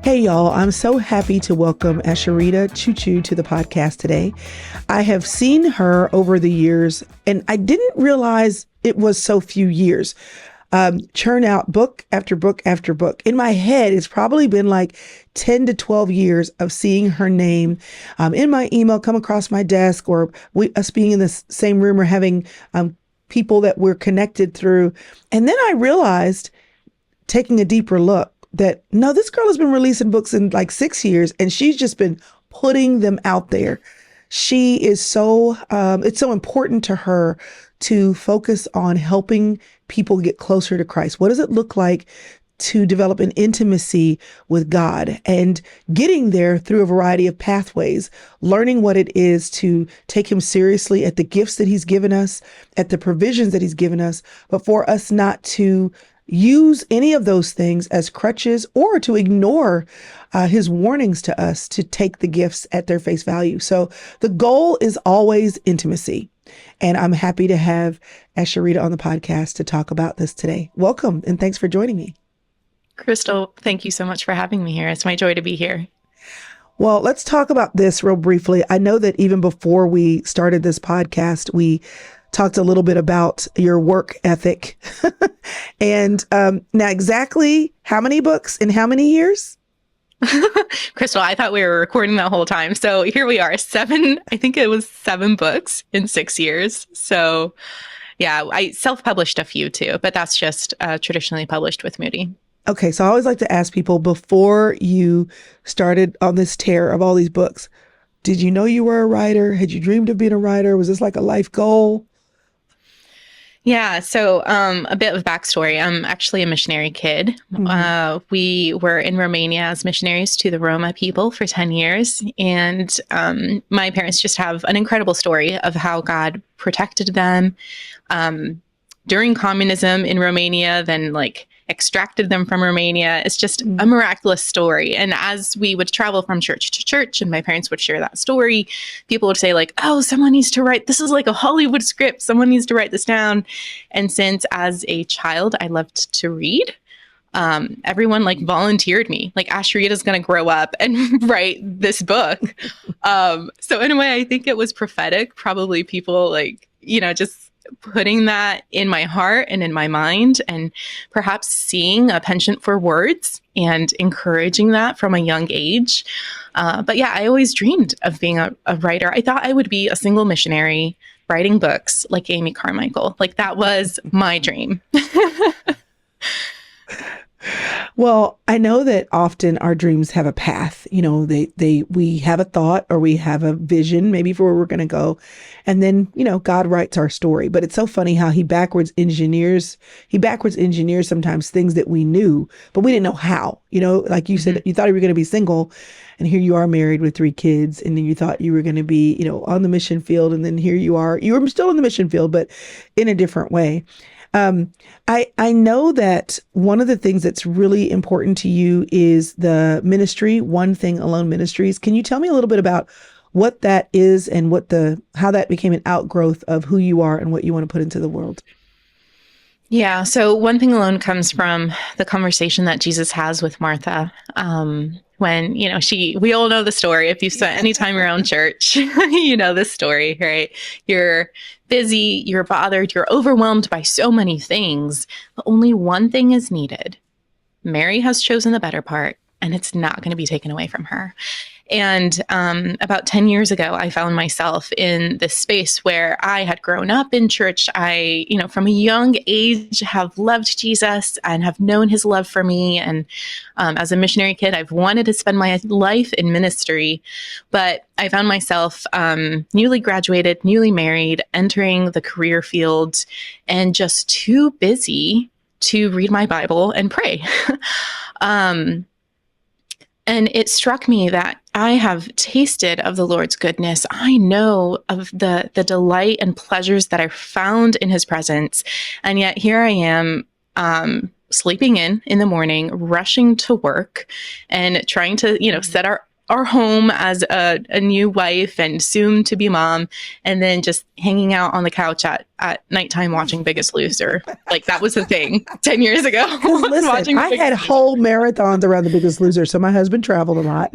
Hey, y'all. I'm so happy to welcome Asheritah Ciuciu to the podcast today. I have seen her over the years, and I didn't realize it was so few years. Churn out book after book after book. In my head, it's probably been like 10 to 12 years of seeing her name in my email come across my desk, or us being in the same room, or having people that we're connected through. And then I realized, taking a deeper look, that no, this girl has been releasing books in like 6 years, and she's just been putting them out there. She is it's so important to her to focus on helping people get closer to Christ. What does it look like to develop an intimacy with God, and getting there through a variety of pathways, learning what it is to take him seriously at the gifts that he's given us, at the provisions that he's given us, but for us not to use any of those things as crutches, or to ignore his warnings to us to take the gifts at their face value. So the goal is always intimacy. And I'm happy to have Asheritah on the podcast to talk about this today. Welcome, and thanks for joining me. Chrystal, thank you so much for having me here. It's my joy to be here. Well, let's talk about this real briefly. I know that even before we started this podcast, we talked a little bit about your work ethic. And now, exactly how many books in how many years? Chrystal, I thought we were recording the whole time. So here we are, I think it was 7 books in 6 years. So yeah, I self-published a few too, but that's just traditionally published with Moody. Okay, so I always like to ask people, before you started on this tear of all these books, did you know you were a writer? Had you dreamed of being a writer? Was this like a life goal? Yeah, so a bit of backstory. I'm actually a missionary kid. Mm-hmm. We were in Romania as missionaries to the Roma people for 10 years. And my parents just have an incredible story of how God protected them during communism in Romania, then extracted them from Romania. It's just a miraculous story. And as we would travel from church to church and my parents would share that story, people would say oh, someone needs to write, this is like a Hollywood script. Someone needs to write this down. And since as a child, I loved to read, everyone volunteered me, Asheritah is going to grow up and write this book. So in a way, I think it was prophetic, probably people just putting that in my heart and in my mind, and perhaps seeing a penchant for words and encouraging that from a young age. But yeah, I always dreamed of being a writer. I thought I would be a single missionary writing books like Amy Carmichael. That was my dream. Well, I know that often our dreams have a path. We have a thought, or we have a vision maybe for where we're going to go. And then, God writes our story. But it's so funny how he backwards engineers sometimes things that we knew, but we didn't know how. Like you said, you thought you were going to be single, and here you are married with 3 kids. And then you thought you were going to be, on the mission field. And then here you are, you were still in the mission field, but in a different way. I know that one of the things that's really important to you is the ministry, One Thing Alone Ministries. Can you tell me a little bit about what that is, and how that became an outgrowth of who you are and what you want to put into the world? Yeah. So One Thing Alone comes from the conversation that Jesus has with Martha. When, we all know the story. If you've spent any time around church, you know this story, right? You're busy, you're bothered, you're overwhelmed by so many things, but only one thing is needed. Mary has chosen the better part, and it's not going to be taken away from her. And about 10 years ago, I found myself in this space where I had grown up in church. I, from a young age, have loved Jesus and have known his love for me. And as a missionary kid, I've wanted to spend my life in ministry. But I found myself newly graduated, newly married, entering the career field, and just too busy to read my Bible and pray. And it struck me that I have tasted of the Lord's goodness. I know of the delight and pleasures that are found in his presence. And yet here I am, sleeping in the morning, rushing to work, and trying to, set our home as a new wife and soon to be mom, and then just hanging out on the couch at nighttime watching Biggest Loser. Like that was the thing 10 years ago. Listen, I had whole marathons around The Biggest Loser. So my husband traveled a lot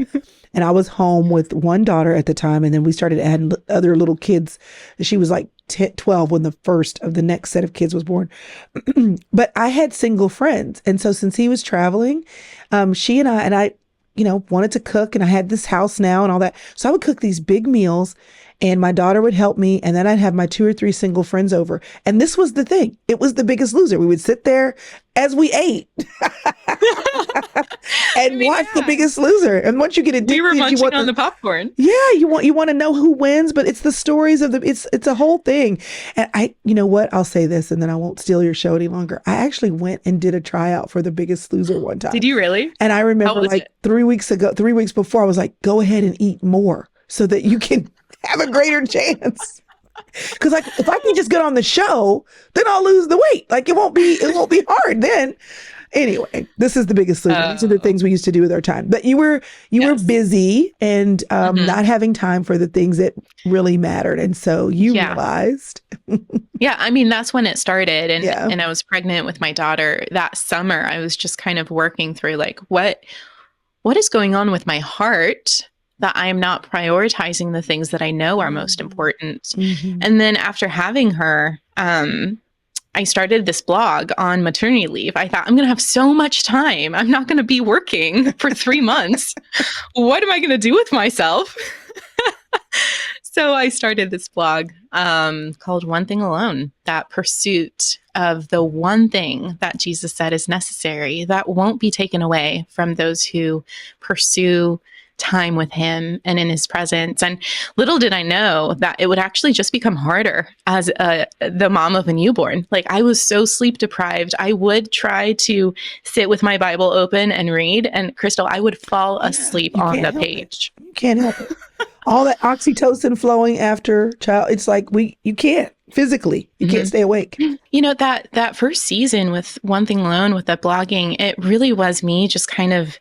and I was home with one daughter at the time. And then we started adding other little kids. She was like 12 when the first of the next set of kids was born. But I had single friends. And so since he was traveling, she and I, wanted to cook, and I had this house now and all that. So I would cook these big meals and my daughter would help me. And then I'd have my 2 or 3 single friends over. And this was the thing. It was The Biggest Loser. We would sit there as we ate and watch The Biggest Loser. And once you get addicted, we were munching on the popcorn. Yeah. You want to know who wins, but it's the stories of it's a whole thing. And you know what? I'll say this and then I won't steal your show any longer. I actually went and did a tryout for The Biggest Loser one time. Did you really? And I remember like 3 weeks before, I was like, go ahead and eat more so that you can have a greater chance. Because like if I can just get on the show, then I'll lose the weight. Like it won't be hard then. Anyway, this is The Biggest Loser. These are the things we used to do with our time. But you were busy and not having time for the things that really mattered. And so you realized. Yeah, I mean, that's when it started. And I was pregnant with my daughter that summer. I was just kind of working through like what is going on with my heart that I am not prioritizing the things that I know are most important. Mm-hmm. And then after having her, I started this blog on maternity leave. I thought, I'm going to have so much time. I'm not going to be working for 3 months. What am I going to do with myself? So I started this blog called One Thing Alone, that pursuit of the one thing that Jesus said is necessary that won't be taken away from those who pursue time with him and in his presence. And little did I know that it would actually just become harder as the mom of a newborn. Like I was so sleep deprived. I would try to sit with my Bible open and read, and Chrystal, I would fall asleep on the page. You can't help it. All that oxytocin flowing after child. It's like you can't physically, you can't stay awake. You know, that first season with One Thing Alone, with the blogging, it really was me just kind of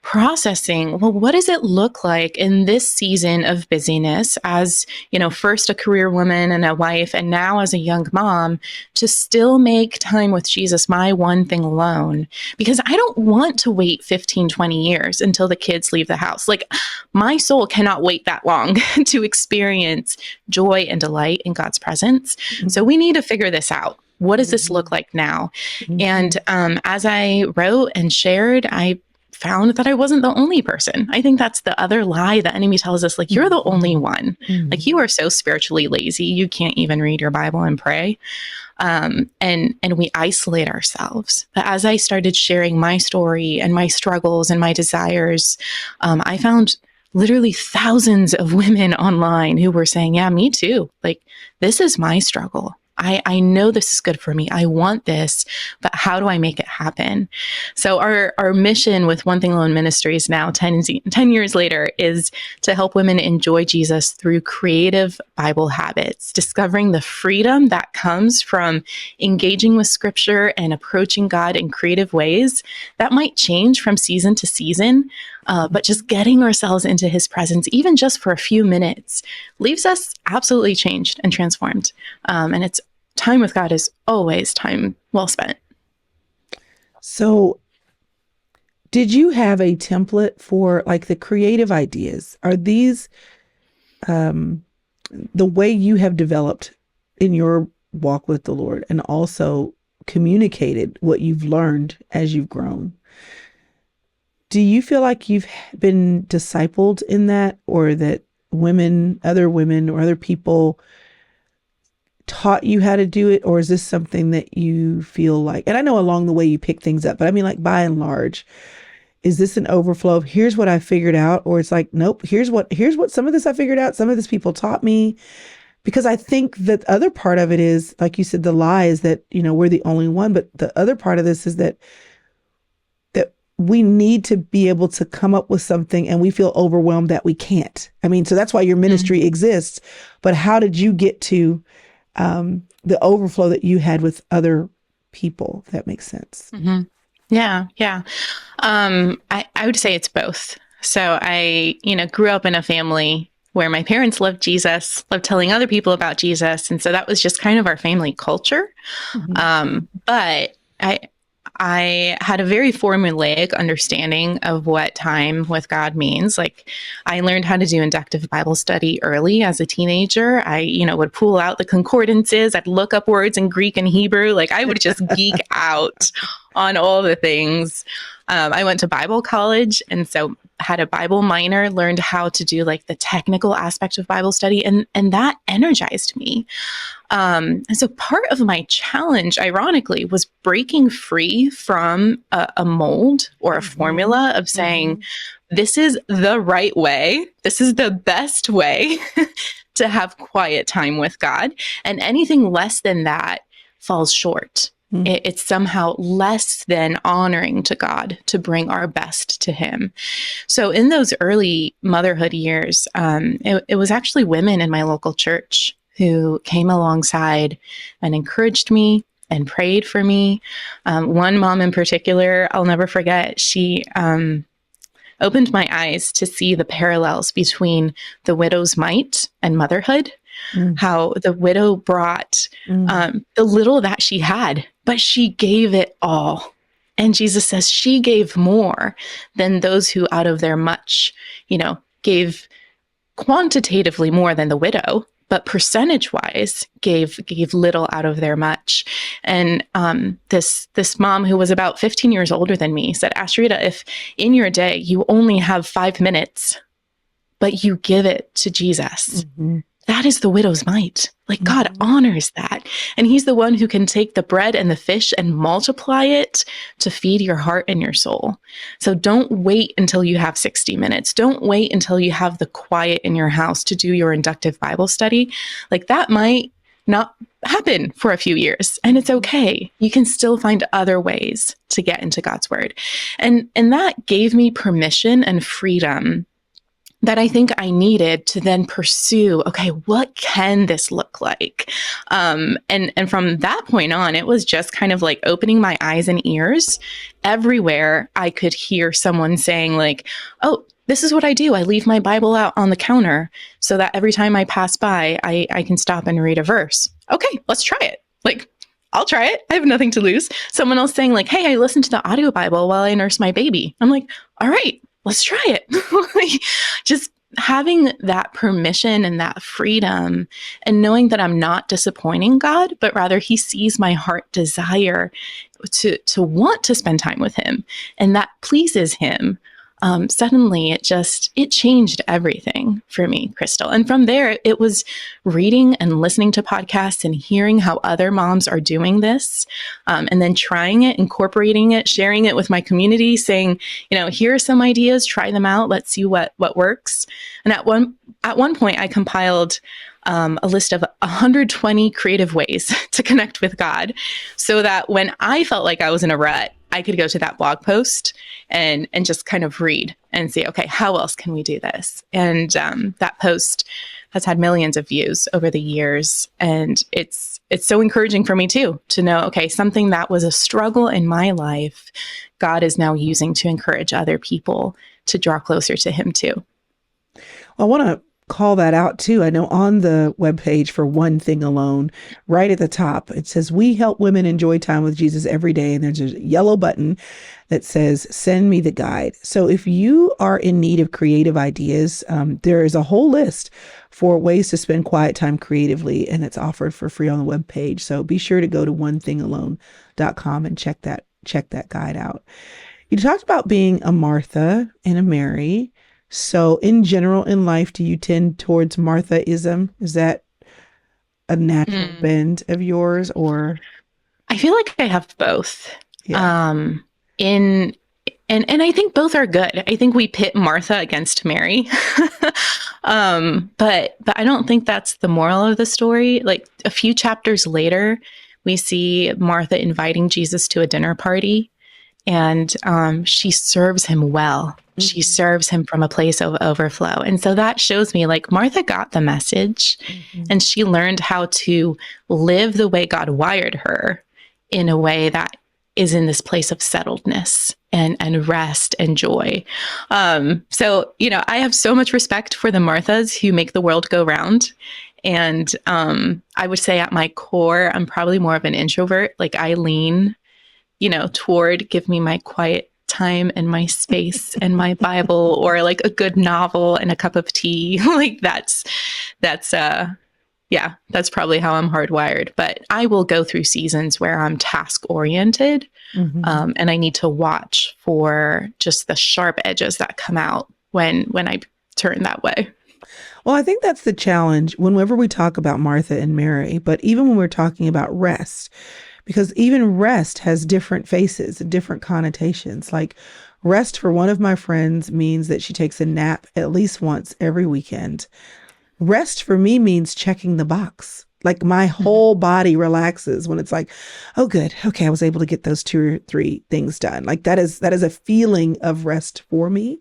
processing, well, what does it look like in this season of busyness as, first a career woman and a wife, and now as a young mom, to still make time with Jesus, my one thing alone, because I don't want to wait 15, 20 years until the kids leave the house. Like my soul cannot wait that long to experience joy and delight in God's presence. Mm-hmm. So we need to figure this out. What does this look like now? Mm-hmm. And as I wrote and shared, I found that I wasn't the only person. I think that's the other lie the enemy tells us, like, you're the only one. Mm-hmm. Like, you are so spiritually lazy, you can't even read your Bible and pray. And we isolate ourselves. But as I started sharing my story and my struggles and my desires, I found literally thousands of women online who were saying, yeah, me too. Like, this is my struggle. I know this is good for me. I want this, but how do I make it happen? So our mission with One Thing Alone Ministries now, 10 years later, is to help women enjoy Jesus through creative Bible habits, discovering the freedom that comes from engaging with Scripture and approaching God in creative ways that might change from season to season. But just getting ourselves into his presence, even just for a few minutes, leaves us absolutely changed and transformed. And it's time with God is always time well spent. So did you have a template for like the creative ideas? Are these the way you have developed in your walk with the Lord and also communicated what you've learned as you've grown? Do you feel like you've been discipled in that, or that other women or other people taught you how to do it? Or is this something that you feel like, and I know along the way you pick things up, but I mean, like by and large, is this an overflow of here's what I figured out? Or it's like, nope, here's what some of this I figured out. Some of this people taught me. Because I think that the other part of it is, like you said, the lie is that, we're the only one. But the other part of this is that we need to be able to come up with something and we feel overwhelmed that we can't. I mean, so that's why your ministry exists. But how did you get to the overflow that you had with other people, if that makes sense? Mm-hmm. Yeah. I would say it's both. So I, grew up in a family where my parents loved Jesus, loved telling other people about Jesus. And so that was just kind of our family culture. Mhm. But I had a very formulaic understanding of what time with God means. Like I learned how to do inductive Bible study early as a teenager. I, would pull out the concordances. I'd look up words in Greek and Hebrew. Like I would just geek out on all the things. I went to Bible college, and so had a Bible minor, learned how to do like the technical aspect of Bible study, and that energized me. And so part of my challenge, ironically, was breaking free from a mold or a formula of saying, this is the right way. This is the best way to have quiet time with God. And anything less than that falls short. It's somehow less than honoring to God to bring our best to Him. So in those early motherhood years, it was actually women in my local church who came alongside and encouraged me and prayed for me. One mom in particular, I'll never forget, she opened my eyes to see the parallels between the widow's mite and motherhood. How the widow brought the little that she had, but she gave it all. And Jesus says she gave more than those who out of their much, gave quantitatively more than the widow, but percentage wise gave little out of their much. And this mom who was about 15 years older than me said, Asheritah, if in your day you only have 5 minutes, but you give it to Jesus, that is the widow's mite. Like God honors that. And He's the one who can take the bread and the fish and multiply it to feed your heart and your soul. So don't wait until you have 60 minutes. Don't wait until you have the quiet in your house to do your inductive Bible study. Like that might not happen for a few years, and it's okay. You can still find other ways to get into God's word. And that gave me permission and freedom that I think I needed to then pursue, okay, what can this look like? And from that point on, it was just kind of like opening my eyes and ears. Everywhere I could hear someone saying like, oh, this is what I do. I leave my Bible out on the counter so that every time I pass by, I can stop and read a verse. Okay, let's try it. Like, I'll try it. I have nothing to lose. Someone else saying like, hey, I listened to the audio Bible while I nurse my baby. I'm like, all right, let's try it. Just having that permission and that freedom and knowing that I'm not disappointing God, but rather He sees my heart desire to want to spend time with Him, and that pleases Him. Suddenly it changed everything for me, Chrystal. And from there, it was reading and listening to podcasts and hearing how other moms are doing this, and then trying it, incorporating it, sharing it with my community, saying, here are some ideas, try them out. Let's see what works. And at one point I compiled a list of 120 creative ways to connect with God, so that when I felt like I was in a rut, I could go to that blog post and just kind of read and see, okay, how else can we do this? And that post has had millions of views over the years. And it's so encouraging for me too, to know, okay, something that was a struggle in my life, God is now using to encourage other people to draw closer to Him too. I want to call that out too. I know on the webpage for One Thing Alone, right at the top, it says, we help women enjoy time with Jesus every day. And there's a yellow button that says, send me the guide. So if you are in need of creative ideas, there is a whole list for ways to spend quiet time creatively, and it's offered for free on the webpage. So be sure to go to onethingalone.com and check that guide out. You talked about being a Martha and a Mary. So in general in life, do you tend towards Marthaism? Is that a natural bend of yours, or? I feel like I have both. Yeah. And I think both are good. I think we pit Martha against Mary. But I don't think that's the moral of the story. Like a few chapters later, we see Martha inviting Jesus to a dinner party, and she serves Him well. She serves Him from a place of overflow. And so that shows me like Martha got the message, and she learned how to live the way God wired her in a way that is in this place of settledness and rest and joy. So, I have so much respect for the Marthas who make the world go round. And I would say at my core, I'm probably more of an introvert. Like I lean, toward give me my quiet time and my space and my Bible, or like a good novel and a cup of tea. Like that's probably how I'm hardwired. But I will go through seasons where I'm task oriented, and I need to watch for just the sharp edges that come out when I turn that way. Well, I think that's the challenge whenever we talk about Martha and Mary, but even when we're talking about rest, because even rest has different faces, different connotations. Like rest for one of my friends means that she takes a nap at least once every weekend. Rest for me means checking the box. Like my whole body relaxes when it's like, oh, good. Okay, I was able to get those 2 or 3 things done. Like that is a feeling of rest for me.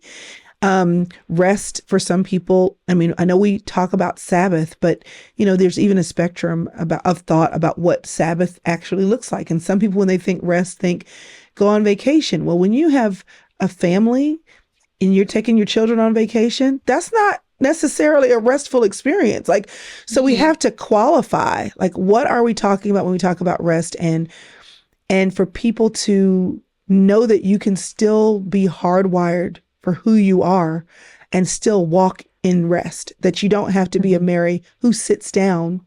Rest for some people. I mean, I know we talk about Sabbath, but there's even a spectrum of thought about what Sabbath actually looks like. And some people, when they think rest, think go on vacation. Well, when you have a family and you're taking your children on vacation, that's not necessarily a restful experience. Like, so we have to qualify, like, what are we talking about when we talk about rest? And for people to know that you can still be hardwired for who you are and still walk in rest, that you don't have to be a Mary who sits down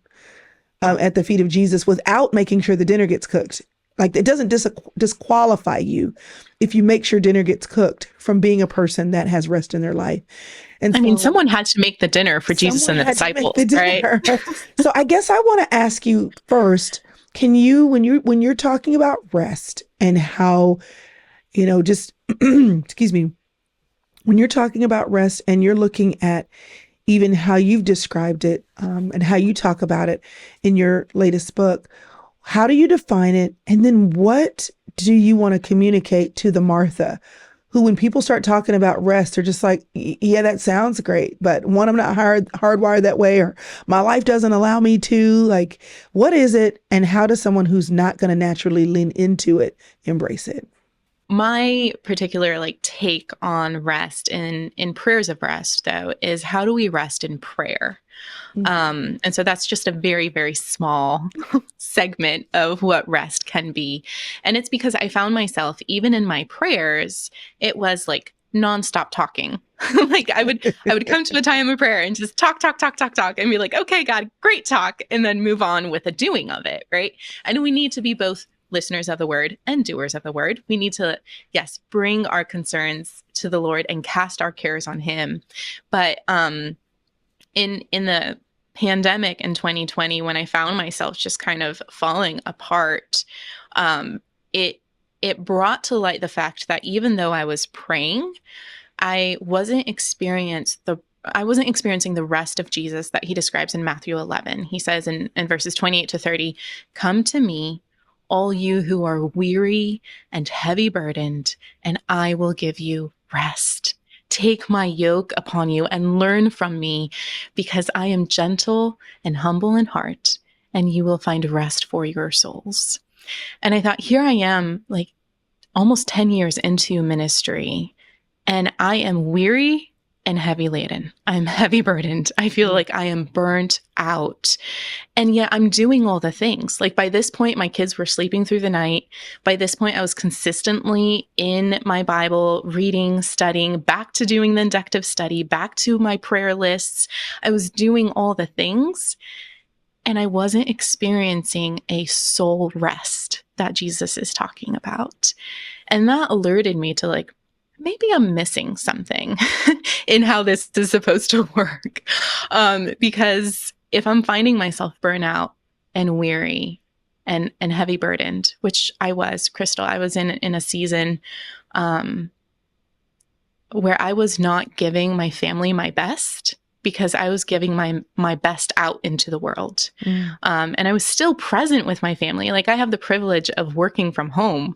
at the feet of Jesus without making sure the dinner gets cooked. Like it doesn't disqualify you if you make sure dinner gets cooked from being a person that has rest in their life. And I mean, someone had to make the dinner for Jesus and the disciples, right? So I guess I want to ask you first, can you, when you're talking about rest and how, just, excuse me, when you're talking about rest and you're looking at even how you've described it and how you talk about it in your latest book, how do you define it? And then what do you want to communicate to the Martha who, when people start talking about rest, they're just like, yeah, that sounds great, but one, I'm not hardwired that way, or my life doesn't allow me to. Like, what is it? And how does someone who's not going to naturally lean into it embrace it? My particular take on rest in prayers of rest, though, is how do we rest in prayer? And so that's just a very, very small segment of what rest can be. And it's because I found myself, even in my prayers, it was like nonstop talking. Like I would come to a time of prayer and just talk, and be like, okay, God, great talk. And then move on with the doing of it. Right. And we need to be both listeners of the word and doers of the word. We need to, yes, bring our concerns to the Lord and cast our cares on him. But in the pandemic in 2020, when I found myself just kind of falling apart, it brought to light the fact that even though I was praying, I wasn't experiencing the rest of Jesus that he describes in Matthew 11. He says in verses 28 to 30, "Come to me, all you who are weary and heavy burdened, and I will give you rest. Take my yoke upon you and learn from me, because I am gentle and humble in heart, and you will find rest for your souls." And I thought, here I am, like almost 10 years into ministry, and I am weary and heavy laden. I'm heavy burdened. I feel like I am burnt out. And yet I'm doing all the things. Like by this point, my kids were sleeping through the night. By this point, I was consistently in my Bible, reading, studying, back to doing the inductive study, back to my prayer lists. I was doing all the things. And I wasn't experiencing a soul rest that Jesus is talking about. And that alerted me to maybe I'm missing something in how this is supposed to work. Because if I'm finding myself burnout and weary and heavy burdened, which I was, Chrystal, I was in a season where I was not giving my family my best, because I was giving my best out into the world. And I was still present with my family. Like I have the privilege of working from home.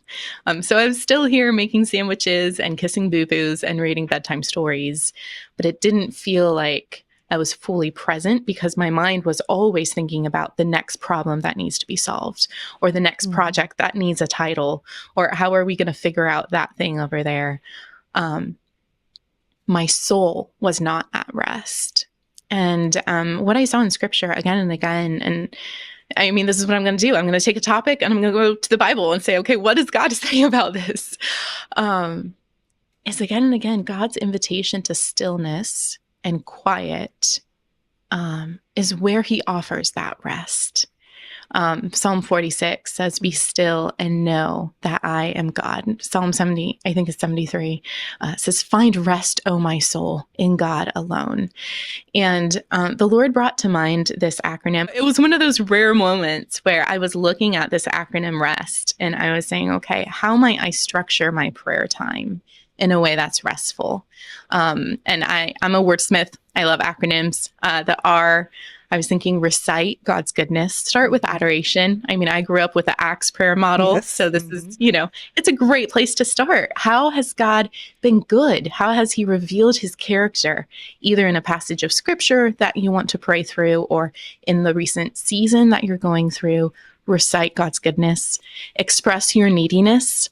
So I was still here making sandwiches and kissing boo-boos and reading bedtime stories, but it didn't feel like I was fully present because my mind was always thinking about the next problem that needs to be solved, or the next project that needs a title, or how are we going to figure out that thing over there. My soul was not at rest. And what I saw in scripture again and again, and I mean, this is what I'm going to do. I'm going to take a topic and I'm going to go to the Bible and say, okay, what does God say about this? Is again and again, God's invitation to stillness and quiet is where he offers that rest. Psalm 46 says, be still and know that I am God. Psalm 70, I think it's 73, says, find rest, O my soul, in God alone. And the Lord brought to mind this acronym. It was one of those rare moments where I was looking at this acronym REST and I was saying, okay, how might I structure my prayer time in a way that's restful? And I'm a wordsmith. I love acronyms. The R, I was thinking recite God's goodness, start with adoration. I mean, I grew up with the Acts prayer model. Yes. So this is, it's a great place to start. How has God been good? How has he revealed his character, either in a passage of scripture that you want to pray through or in the recent season that you're going through? Recite God's goodness, express your neediness.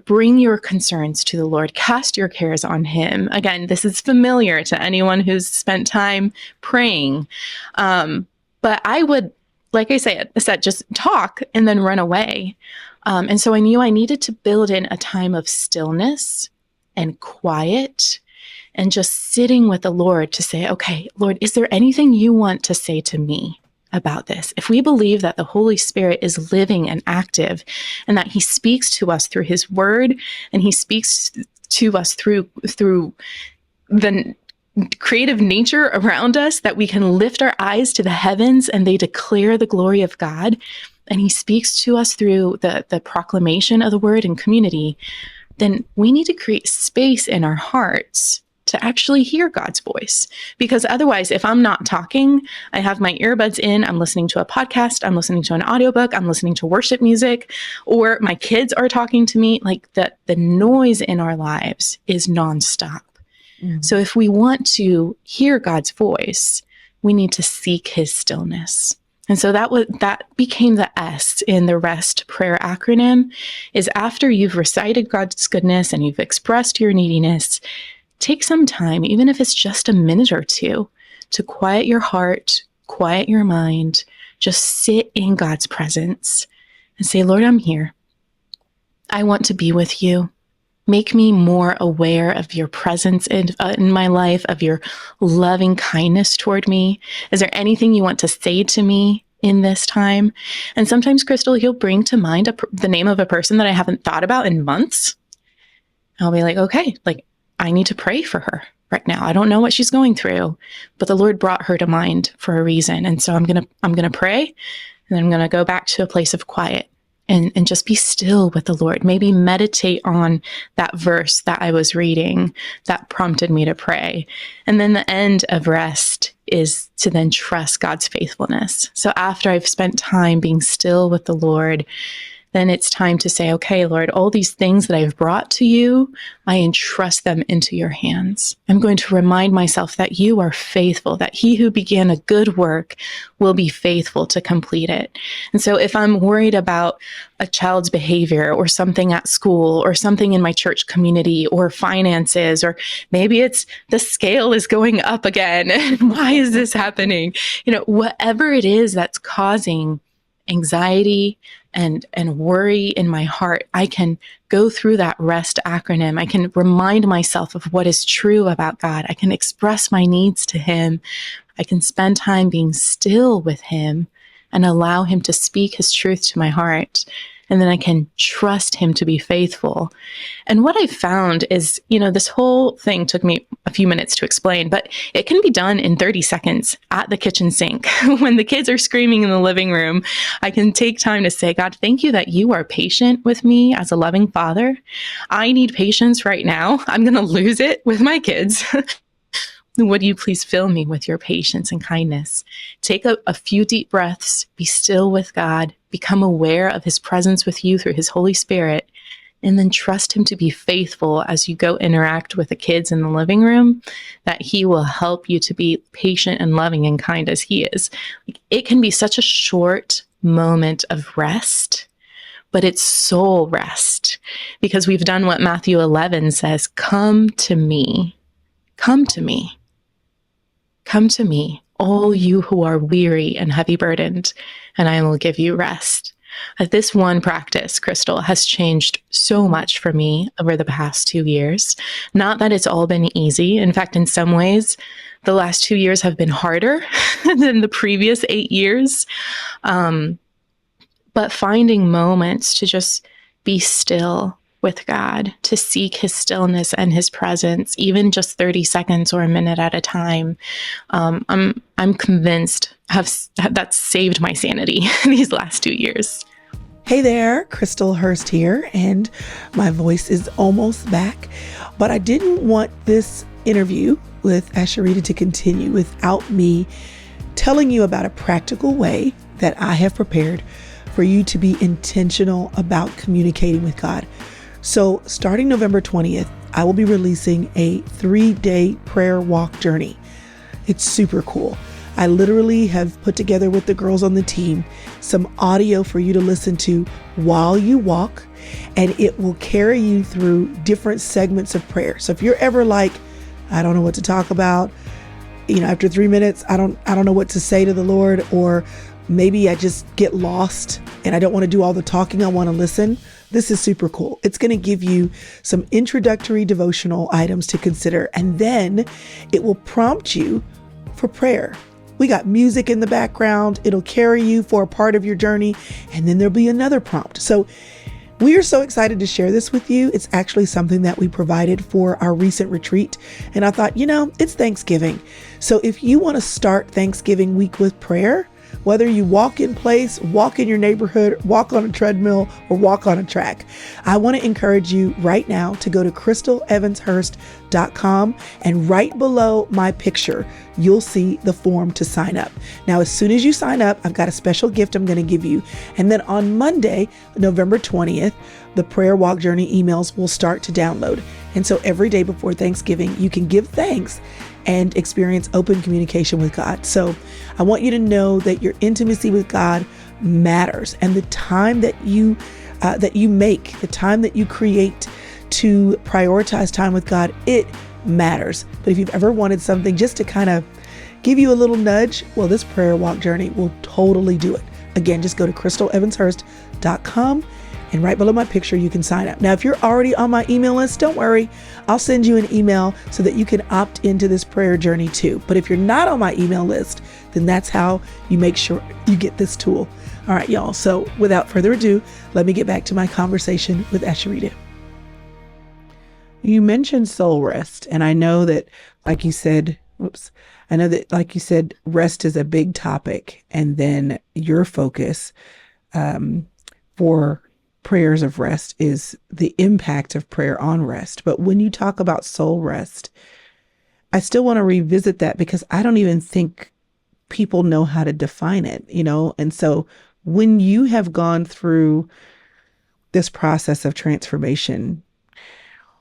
Bring your concerns to the Lord, cast your cares on him. Again, this is familiar to anyone who's spent time praying. But I would, like I said, just talk and then run away. And so I knew I needed to build in a time of stillness and quiet and just sitting with the Lord to say, okay, Lord, is there anything you want to say to me about this? If we believe that the Holy Spirit is living and active and that he speaks to us through his word and he speaks to us through the creative nature around us, that we can lift our eyes to the heavens and they declare the glory of God, and he speaks to us through the proclamation of the word in community, then we need to create space in our hearts to actually hear God's voice. Because otherwise, if I'm not talking, I have my earbuds in, I'm listening to a podcast, I'm listening to an audiobook, I'm listening to worship music, or my kids are talking to me, like the noise in our lives is nonstop. So if we want to hear God's voice, we need to seek his stillness. And so that became the S in the REST prayer acronym, is after you've recited God's goodness and you've expressed your neediness, take some time, even if it's just a minute or two, to quiet your heart, quiet your mind, just sit in God's presence and say, Lord, I'm here. I want to be with you. Make me more aware of your presence in my life, of your loving kindness toward me. Is there anything you want to say to me in this time? And sometimes, Chrystal, he'll bring to mind the name of a person that I haven't thought about in months. I'll be like, okay, I need to pray for her right now. I don't know what she's going through, but the Lord brought her to mind for a reason. And so I'm going to pray, and then I'm going to go back to a place of quiet and just be still with the Lord. Maybe meditate on that verse that I was reading that prompted me to pray. And then the end of rest is to then trust God's faithfulness. So after I've spent time being still with the Lord, then it's time to say, okay, Lord, all these things that I've brought to you, I entrust them into your hands. I'm going to remind myself that you are faithful, that he who began a good work will be faithful to complete it. And so if I'm worried about a child's behavior or something at school or something in my church community or finances, or maybe it's the scale is going up again, and why is this happening? Whatever it is that's causing anxiety and worry in my heart, I can go through that REST acronym. I can remind myself of what is true about God. I can express my needs to him. I can spend time being still with him and allow him to speak his truth to my heart. And then I can trust him to be faithful. And what I found is, this whole thing took me a few minutes to explain, but it can be done in 30 seconds at the kitchen sink. When the kids are screaming in the living room, I can take time to say, God, thank you that you are patient with me as a loving father. I need patience right now. I'm going to lose it with my kids. Would you please fill me with your patience and kindness? Take a few deep breaths, be still with God, become aware of his presence with you through his Holy Spirit, and then trust him to be faithful as you go interact with the kids in the living room, that he will help you to be patient and loving and kind as he is. Like, it can be such a short moment of rest, but it's soul rest, because we've done what Matthew 11 says, come to me, come to me, come to me, all you who are weary and heavy burdened, and I will give you rest. This one practice, Chrystal, has changed so much for me over the past 2 years. Not that it's all been easy. In fact, in some ways, the last 2 years have been harder than the previous 8 years. But finding moments to just be still with God, to seek his stillness and his presence, even just 30 seconds or a minute at a time, I'm convinced that's saved my sanity these last 2 years. Hey there, Chrystal Hurst here, and my voice is almost back, but I didn't want this interview with Asheritah to continue without me telling you about a practical way that I have prepared for you to be intentional about communicating with God. So starting November 20th, I will be releasing a 3-day prayer walk journey. It's super cool. I literally have put together with the girls on the team some audio for you to listen to while you walk, and it will carry you through different segments of prayer. So if you're ever like, I don't know what to talk about, after 3 minutes, I don't know what to say to the Lord, or maybe I just get lost and I don't want to do all the talking, I want to listen. This is super cool. It's going to give you some introductory devotional items to consider, and then it will prompt you for prayer. We got music in the background. It'll carry you for a part of your journey, and then there'll be another prompt. So we are so excited to share this with you. It's actually something that we provided for our recent retreat. And I thought, it's Thanksgiving. So if you want to start Thanksgiving week with prayer, whether you walk in place, walk in your neighborhood, walk on a treadmill, or walk on a track, I want to encourage you right now to go to crystalevanshurst.com, and right below my picture, you'll see the form to sign up. Now, as soon as you sign up, I've got a special gift I'm going to give you. And then on Monday, November 20th, the prayer walk journey emails will start to download. And so every day before Thanksgiving, you can give thanks and experience open communication with God. So I want you to know that your intimacy with God matters, and the time that you make, the time that you create to prioritize time with God, it matters. But if you've ever wanted something just to kind of give you a little nudge, well, this prayer walk journey will totally do it. Again, just go to crystalevanshurst.com, and right below my picture, you can sign up. Now, if you're already on my email list, don't worry. I'll send you an email so that you can opt into this prayer journey too. But if you're not on my email list, then that's how you make sure you get this tool. All right, y'all. So without further ado, let me get back to my conversation with Asheritah. You mentioned soul rest, and I know that, like you said, rest is a big topic, and then your focus for prayers of rest is the impact of prayer on rest. But when you talk about soul rest, I still want to revisit that, because I don't even think people know how to define it, And so when you have gone through this process of transformation,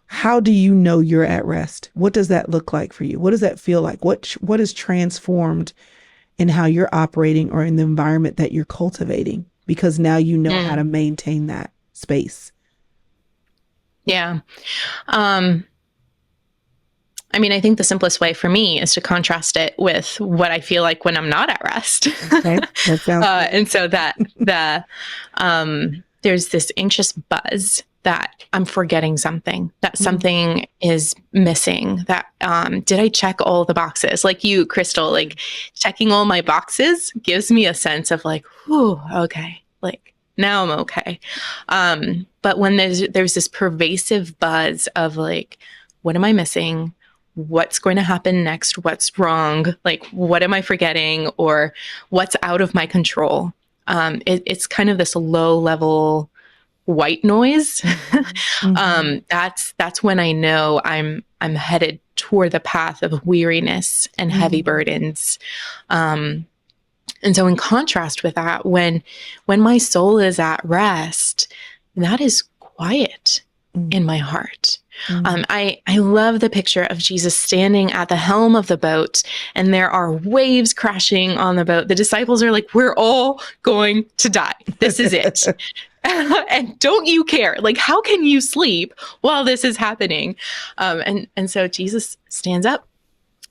how do you know you're at rest? What does that look like for you? What does that feel like? What is transformed in how you're operating or in the environment that you're cultivating? Because now you know how to maintain that space. Yeah. I think the simplest way for me is to contrast it with what I feel like when I'm not at rest. Okay. That sounds and so there's this anxious buzz that I'm forgetting something, that something is missing, that did I check all the boxes? Like you, Chrystal, like checking all my boxes gives me a sense of like, whew, okay, like now I'm okay. But when there's this pervasive buzz of like, what am I missing? What's going to happen next? What's wrong? Like, what am I forgetting? Or what's out of my control? It's kind of this low level white noise. That's when I know I'm headed toward the path of weariness and heavy burdens. And so in contrast with that, when my soul is at rest, that is quiet. in my heart. I love the picture of Jesus standing at the helm of the boat, and there are waves crashing on the boat. The disciples are like, we're all going to die. This is it. And don't you care? Like, how can you sleep while this is happening? And so Jesus stands up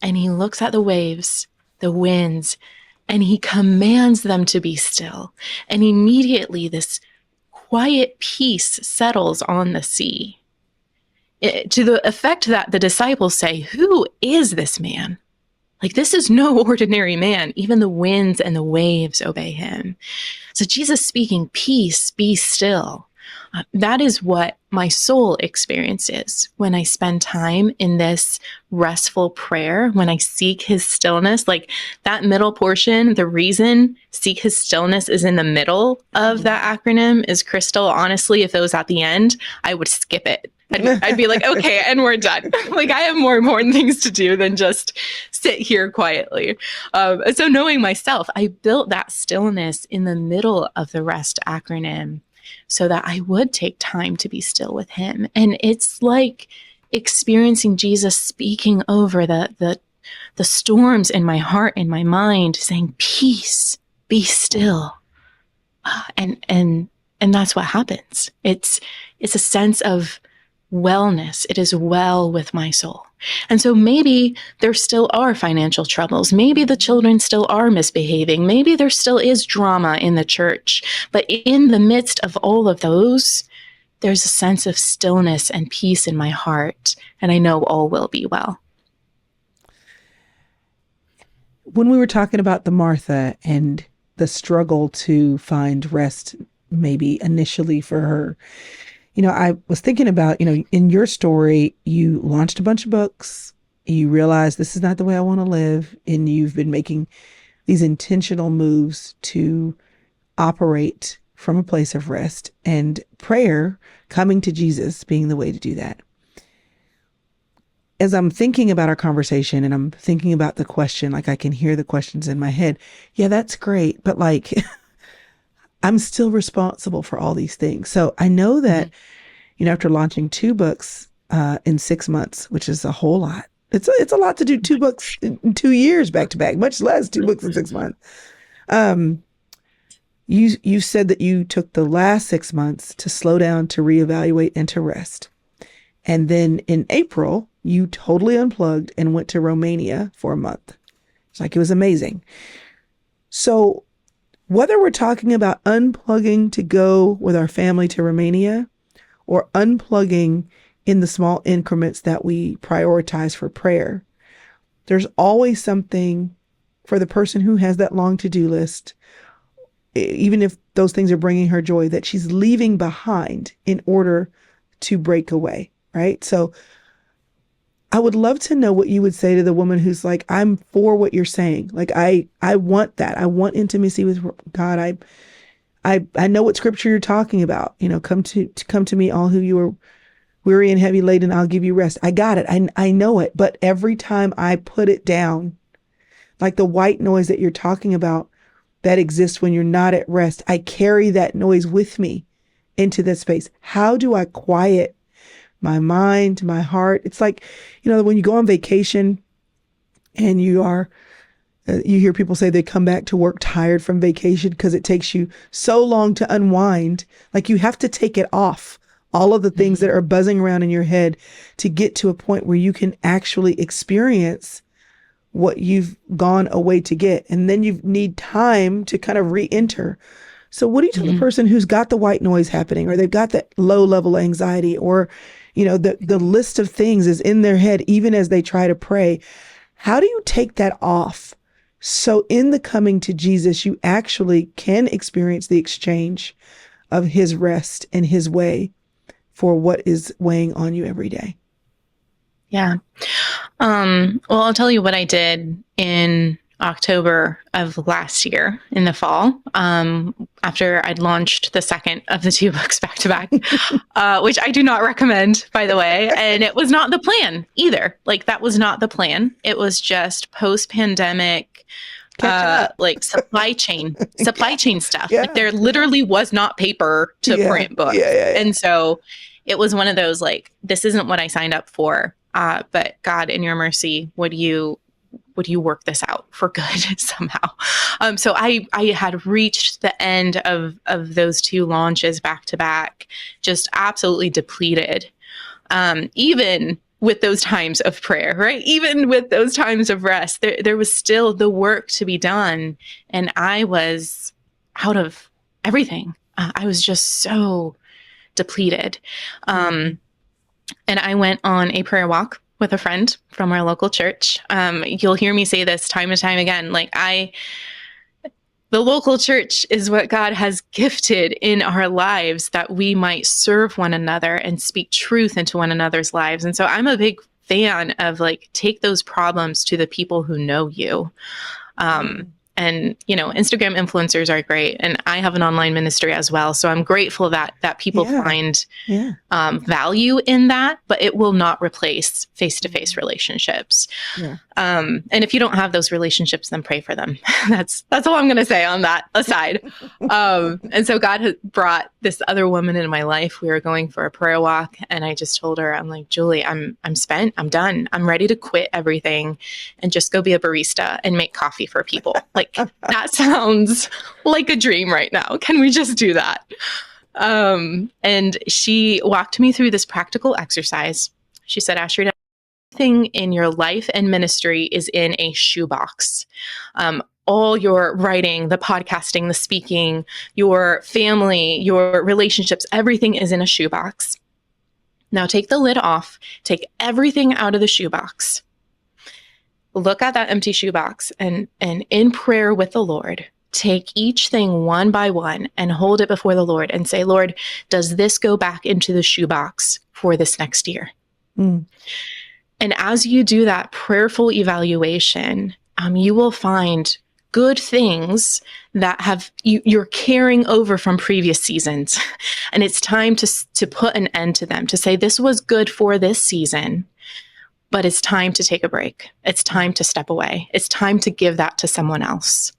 and he looks at the waves, the winds, and he commands them to be still. And immediately this quiet peace settles on the sea. To the effect that the disciples say, who is this man? Like, this is no ordinary man. Even the winds and the waves obey him. So Jesus speaking, peace, be still. That is what my soul experiences when I spend time in this restful prayer, when I seek his stillness. Like, that middle portion, the reason seek his stillness is in the middle of that acronym is Chrystal. Honestly, if it was at the end, I would skip it. I'd be like, okay, and we're done. Like, I have more important things to do than just sit here quietly. So knowing myself, I built that stillness in the middle of the REST acronym so that I would take time to be still with him. And it's like experiencing Jesus speaking over the storms in my heart and my mind, saying, peace, be still. And that's what happens. It's a sense of wellness. It is well with my soul. And so maybe there still are financial troubles. Maybe the children still are misbehaving. Maybe there still is drama in the church. But in the midst of all of those, there's a sense of stillness and peace in my heart. And I know all will be well. When we were talking about the Martha and the struggle to find rest, maybe initially for her, I was thinking about, in your story, you launched a bunch of books, you realized this is not the way I want to live, and you've been making these intentional moves to operate from a place of rest, and prayer, coming to Jesus, being the way to do that. As I'm thinking about our conversation and I'm thinking about the question, like I can hear the questions in my head. Yeah, that's great. But like, I'm still responsible for all these things. So I know that, after launching 2 books in 6 months, which is a whole lot. It's a lot to do 2 books in 2 years back to back, much less 2 books in 6 months. You said that you took the last 6 months to slow down, to reevaluate, and to rest. And then in April, you totally unplugged and went to Romania for a month. It's like, it was amazing. So whether we're talking about unplugging to go with our family to Romania or unplugging in the small increments that we prioritize for prayer, there's always something for the person who has that long to-do list, even if those things are bringing her joy, that she's leaving behind in order to break away, right? So I would love to know what you would say to the woman who's like, I'm for what you're saying. Like, I want that. I want intimacy with God. I know what scripture you're talking about. Come to me, all who you are weary and heavy laden, I'll give you rest. I got it. I know it. But every time I put it down, like the white noise that you're talking about that exists when you're not at rest, I carry that noise with me into this space. How do I quiet my mind, my heart? It's like, when you go on vacation and you hear people say they come back to work tired from vacation because it takes you so long to unwind. Like, you have to take it off all of the things that are buzzing around in your head to get to a point where you can actually experience what you've gone away to get. And then you need time to kind of re-enter. So what do you tell the person who's got the white noise happening, or they've got that low level anxiety, or, the list of things is in their head, even as they try to pray? How do you take that off? So in the coming to Jesus, you actually can experience the exchange of his rest and his way for what is weighing on you every day. Yeah. Well, I'll tell you what I did in October of last year in the fall, after I'd launched the second of the 2 books back to back, which I do not recommend, by the way. And it was not the plan either. Like, that was not the plan. It was just post-pandemic, like supply chain stuff. Yeah. Like, there literally was not paper to print books. Yeah. And so it was one of those, like, this isn't what I signed up for. But God, in your mercy, would you work this out for good somehow? So I had reached the end of those two launches back to back, just absolutely depleted. Even with those times of prayer, right? Even with those times of rest, there was still the work to be done. And I was out of everything. I was just so depleted. And I went on a prayer walk with a friend from our local church. You'll hear me say this time and time again. Like, the local church is what God has gifted in our lives, that we might serve one another and speak truth into one another's lives. And so I'm a big fan of, like, take those problems to the people who know you. And, Instagram influencers are great. And I have an online ministry as well. So I'm grateful that people find value in that, but it will not replace face-to-face relationships. Yeah. And if you don't have those relationships, then pray for them. That's all I'm going to say on that aside. And so God has brought this other woman into my life. We were going for a prayer walk, and I just told her, I'm like, Julie, I'm spent. I'm done. I'm ready to quit everything and just go be a barista and make coffee for people. Like, that sounds like a dream right now. Can we just do that? And she walked me through this practical exercise. She said, Asheritah, everything in your life and ministry is in a shoebox. All your writing, the podcasting, the speaking, your family, your relationships, everything is in a shoebox. Now take the lid off, take everything out of the shoebox. Look at that empty shoebox, and in prayer with the Lord, take each thing one by one and hold it before the Lord and say, Lord, does this go back into the shoebox for this next year? And as you do that prayerful evaluation, you will find good things that you're carrying over from previous seasons. And it's time to put an end to them, to say, this was good for this season, but it's time to take a break. It's time to step away. It's time to give that to someone else.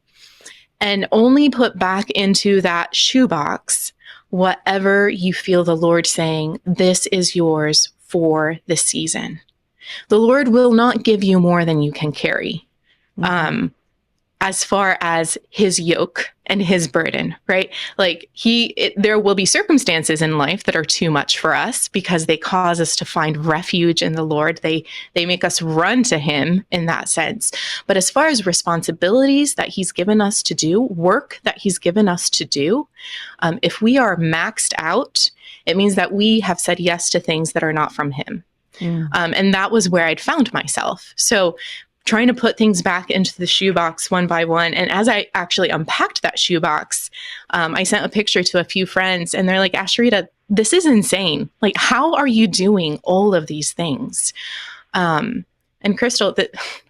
And only put back into that shoebox whatever you feel the Lord saying, this is yours for this season. The Lord will not give you more than you can carry. As far as his yoke and his burden, right? Like, there will be circumstances in life that are too much for us because they cause us to find refuge in the Lord. They make us run to him in that sense. But as far as responsibilities that he's given us to do, work that he's given us to do, if we are maxed out, it means that we have said yes to things that are not from him. And that was where I'd found myself. So trying to put things back into the shoebox one by one. And as I actually unpacked that shoebox, I sent a picture to a few friends, and they're like, Asheritah, this is insane. Like, how are you doing all of these things? And Chrystal,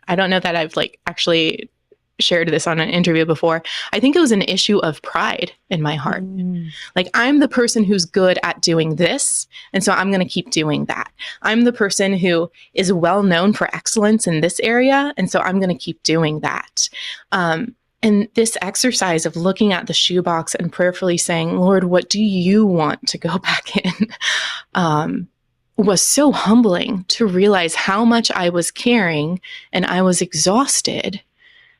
I don't know that I've actually shared this on an interview before. I think it was an issue of pride in my heart. Like, I'm the person who's good at doing this, and so I'm going to keep doing that. I'm the person who is well known for excellence in this area, and so I'm going to keep doing that. And this exercise of looking at the shoebox and prayerfully saying, Lord, what do you want to go back in? Was so humbling to realize how much I was carrying, and I was exhausted.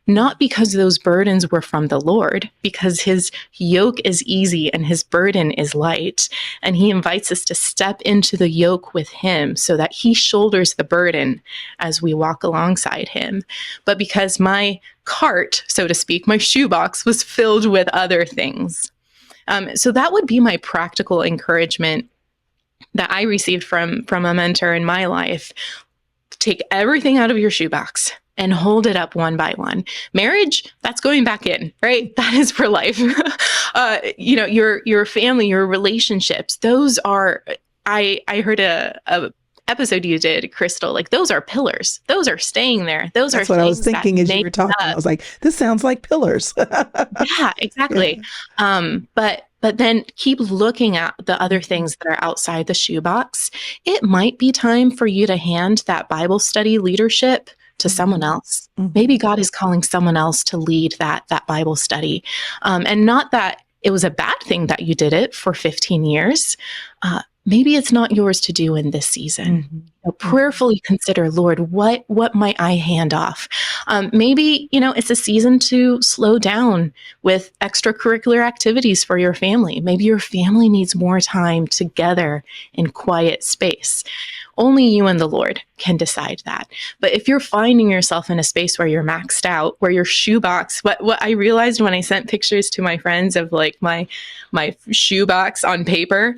Not because those burdens were from the Lord, because his yoke is easy and his burden is light. And he invites us to step into the yoke with him so that he shoulders the burden as we walk alongside him. But because my cart, so to speak, my shoebox was filled with other things. So that would be my practical encouragement that I received from a mentor in my life. Take everything out of your shoebox and hold it up one by one. Marriage, that's going back in, right? That is for life. Your family, your relationships, those are, I heard a episode you did, Chrystal, like, those are pillars. Those are staying there. That's are what I was thinking as you were talking. I was like, this sounds like pillars. Yeah, exactly. Yeah. But then keep looking at the other things that are outside the shoebox. It might be time for you to hand that Bible study leadership to someone else. Maybe God is calling someone else to lead that Bible study. And not that it was a bad thing that you did it for 15 years, maybe it's not yours to do in this season. Prayerfully consider, Lord, what might I hand off? Maybe, it's a season to slow down with extracurricular activities for your family. Maybe your family needs more time together in quiet space. Only you and the Lord can decide that. But if you're finding yourself in a space where you're maxed out, where your shoebox, what I realized when I sent pictures to my friends of like my shoebox on paper,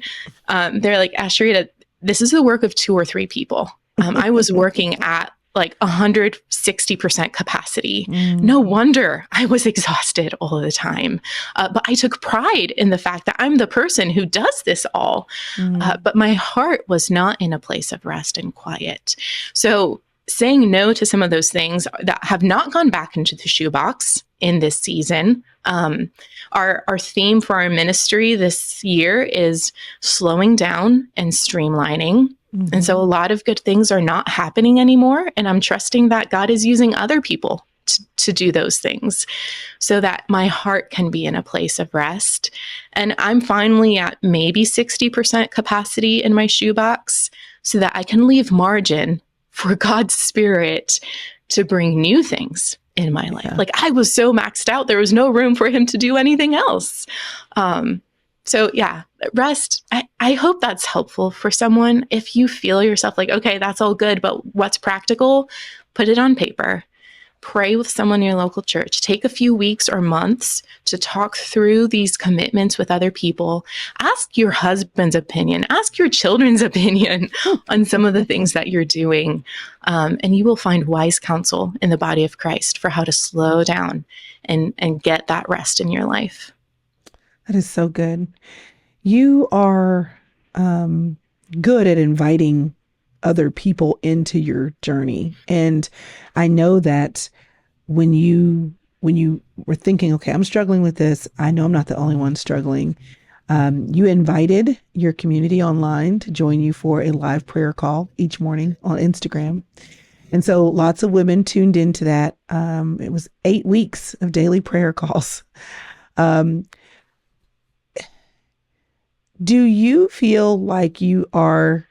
they're like, Asheritah, this is the work of 2 or 3 people. I was working at like 160% capacity. No wonder I was exhausted all the time. But I took pride in the fact that I'm the person who does this all. But my heart was not in a place of rest and quiet. So saying no to some of those things that have not gone back into the shoebox in this season. Our theme for our ministry this year is slowing down and streamlining. And so a lot of good things are not happening anymore. And I'm trusting that God is using other people to do those things so that my heart can be in a place of rest. And I'm finally at maybe 60% capacity in my shoebox so that I can leave margin for God's Spirit to bring new things in my life. Like I was so maxed out, there was no room for him to do anything else. So yeah, rest. I hope that's helpful for someone. If you feel yourself like, okay, that's all good, but what's practical? Put it on paper. Pray with someone in your local church. Take a few weeks or months to talk through these commitments with other people. Ask your husband's opinion. Ask your children's opinion on some of the things that you're doing. And you will find wise counsel in the body of Christ for how to slow down and get that rest in your life. That is so good. You are good at inviting other people into your journey. And I know that when you were thinking, okay, I'm struggling with this, I know I'm not the only one struggling. You invited your community online to join you for a live prayer call each morning on Instagram. And so lots of women tuned into that. It was 8 weeks of daily prayer calls. Do you feel like you are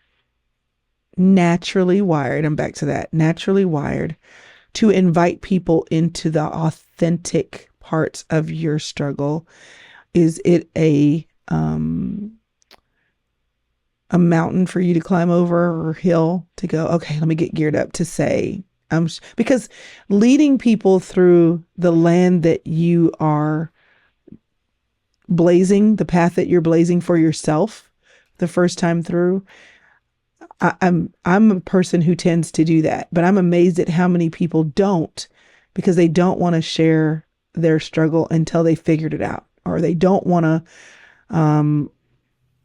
naturally wired, I'm back to that, naturally wired to invite people into the authentic parts of your struggle? Is it a mountain for you to climb over or a hill to go, okay, let me get geared up to say, because leading people through the land that you are blazing, the path that you're blazing for yourself the first time through, I'm a person who tends to do that, but I'm amazed at how many people don't, because they don't want to share their struggle until they figured it out, or they don't want to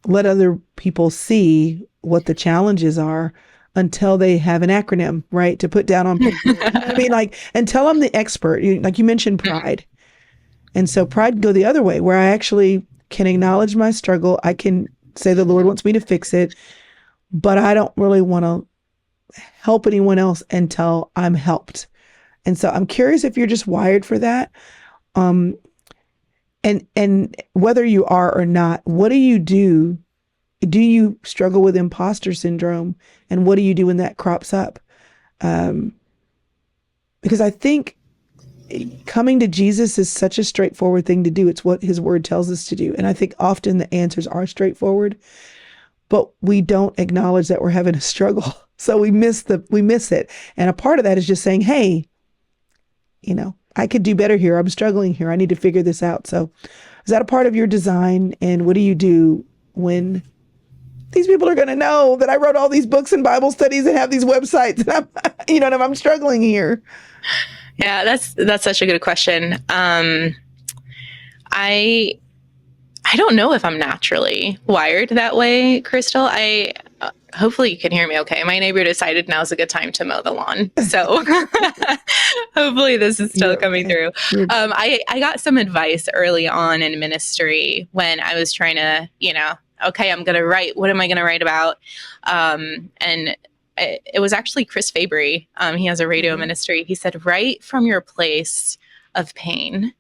let other people see what the challenges are until they have an acronym, right, to put down on paper. You know what I mean? Like, until I'm the expert, like you mentioned pride. And so pride can go the other way, where I actually can acknowledge my struggle. I can say the Lord wants me to fix it, but I don't really want to help anyone else until I'm helped. And so I'm curious if you're just wired for that. And whether you are or not, what do you do? Do you struggle with imposter syndrome? And what do you do when that crops up? Because I think coming to Jesus is such a straightforward thing to do. It's what his word tells us to do. And I think often the answers are straightforward, but we don't acknowledge that we're having a struggle. So we miss it. And a part of that is just saying, hey, I could do better here. I'm struggling here. I need to figure this out. So is that a part of your design? And what do you do when these people are going to know that I wrote all these books and Bible studies and have these websites and I'm struggling here? Yeah, that's such a good question. I don't know if I'm naturally wired that way, Chrystal. Hopefully you can hear me okay. My neighbor decided now's a good time to mow the lawn. So hopefully this is still coming through. I got some advice early on in ministry when I was trying to, okay, I'm going to write. What am I going to write about? And it was actually Chris Fabry. He has a radio ministry. He said, write from your place of pain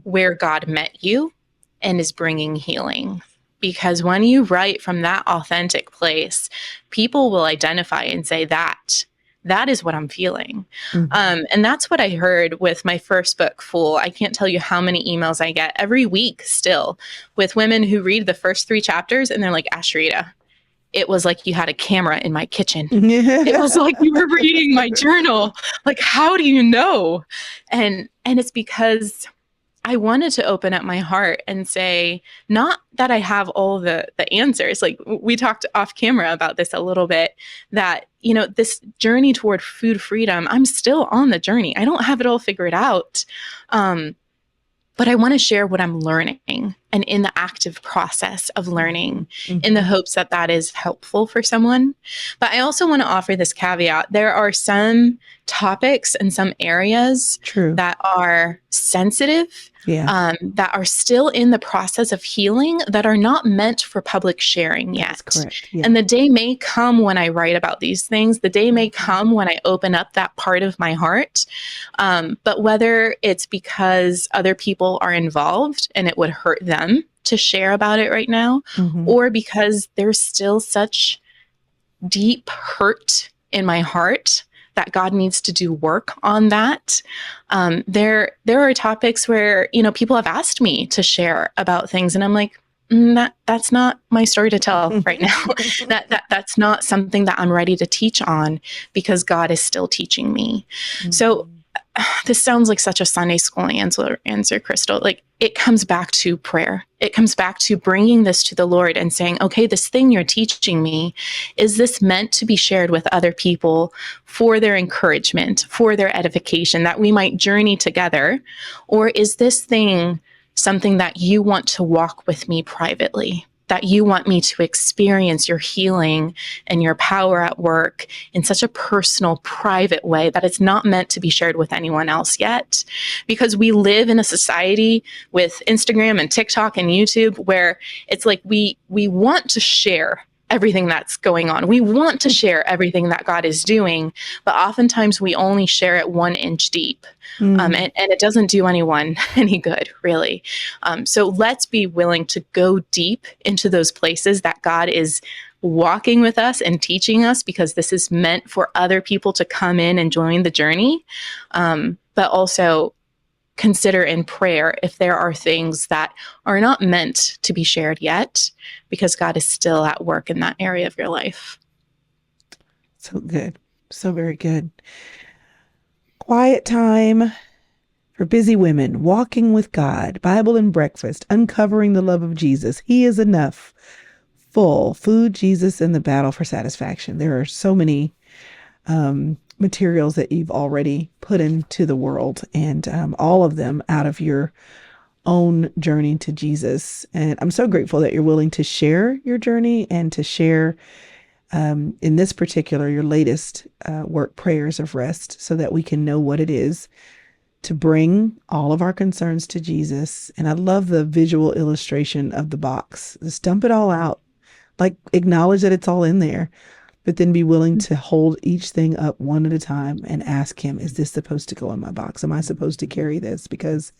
where God met you and is bringing healing. because when you write from that authentic place, people will identify and say that is what I'm feeling. And that's what I heard with my first book, Fool. I can't tell you how many emails I get every week still with women who read the first 3 chapters and they're like, Asheritah, it was like you had a camera in my kitchen. It was like you were reading my journal. Like, how do you know? And it's because I wanted to open up my heart and say, not that I have all the answers. Like, we talked off camera about this a little bit, that, this journey toward food freedom, I'm still on the journey. I don't have it all figured out. But I want to share what I'm learning, and in the active process of learning, in the hopes that that is helpful for someone. But I also want to offer this caveat. There are some topics and some areas that are sensitive, that are still in the process of healing, that are not meant for public sharing yet. That's correct. Yeah. And the day may come when I write about these things. The day may come when I open up that part of my heart. But whether it's because other people are involved and it would hurt them to share about it right now, or because there's still such deep hurt in my heart that God needs to do work on that. There are topics where, people have asked me to share about things, and I'm like, that's not my story to tell right now. That's not something that I'm ready to teach on, because God is still teaching me. So this sounds like such a Sunday school answer, Chrystal. Like, it comes back to prayer. It comes back to bringing this to the Lord and saying, okay, this thing you're teaching me, is this meant to be shared with other people for their encouragement, for their edification, that we might journey together? Or is this thing something that you want to walk with me privately, that you want me to experience your healing and your power at work in such a personal, private way that it's not meant to be shared with anyone else yet? Because we live in a society with Instagram and TikTok and YouTube where it's like we want to share everything that's going on. We want to share everything that God is doing, but oftentimes we only share it 1 inch deep. And it doesn't do anyone any good, really. So let's be willing to go deep into those places that God is walking with us and teaching us, because this is meant for other people to come in and join the journey. But also consider in prayer if there are things that are not meant to be shared yet, because God is still at work in that area of your life. So good. So very good. Quiet time for busy women, walking with God, Bible and breakfast, uncovering the love of Jesus. He is enough. Full food, Jesus, and the battle for satisfaction. There are so many materials that you've already put into the world, and all of them out of your own journey to Jesus. And I'm so grateful that you're willing to share your journey and to share, in this particular, your latest work, Prayers of Rest, so that we can know what it is to bring all of our concerns to Jesus. And I love the visual illustration of the box. Just dump it all out. Like, acknowledge that it's all in there, but then be willing to hold each thing up one at a time and ask him, is this supposed to go in my box? Am I supposed to carry this? Because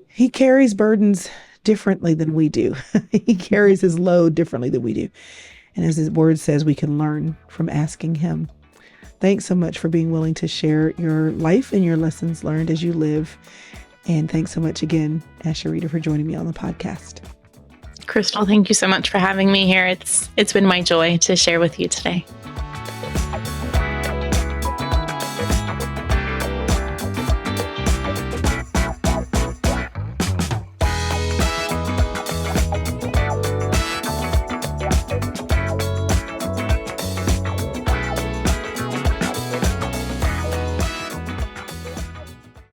he carries burdens differently than we do. He carries his load differently than we do. And as his word says, we can learn from asking him. Thanks so much for being willing to share your life and your lessons learned as you live. And thanks so much again, Asheritah, for joining me on the podcast. Chrystal, thank you so much for having me here. It's been my joy to share with you today.